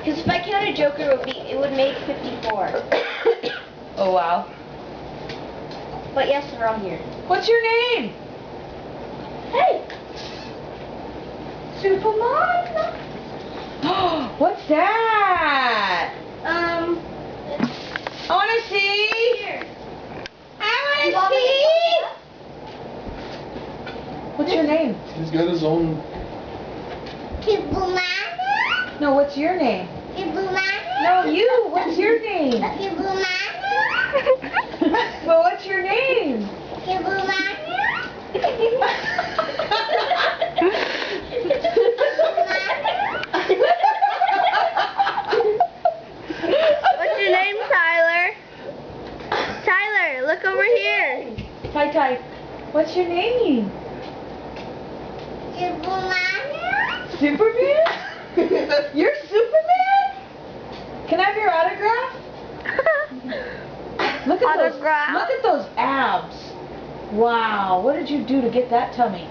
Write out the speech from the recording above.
Because if I counted Joker, it would make 54. Oh wow. But yes, they're all here. What's your name? Hey! Superman! What's that? I wanna see! Here. I wanna see! What's your name? He's got his own. Superman? No, what's your name? Superman? No, you! What's your name? Superman? Well, what's your name? Superman? What's your name, Tyler? Tyler, look over here. Ty, what's your name? Superman? Superman? You're Superman? Can I have your autograph? Look at Autograph? those abs. Wow, what did you do to get that tummy?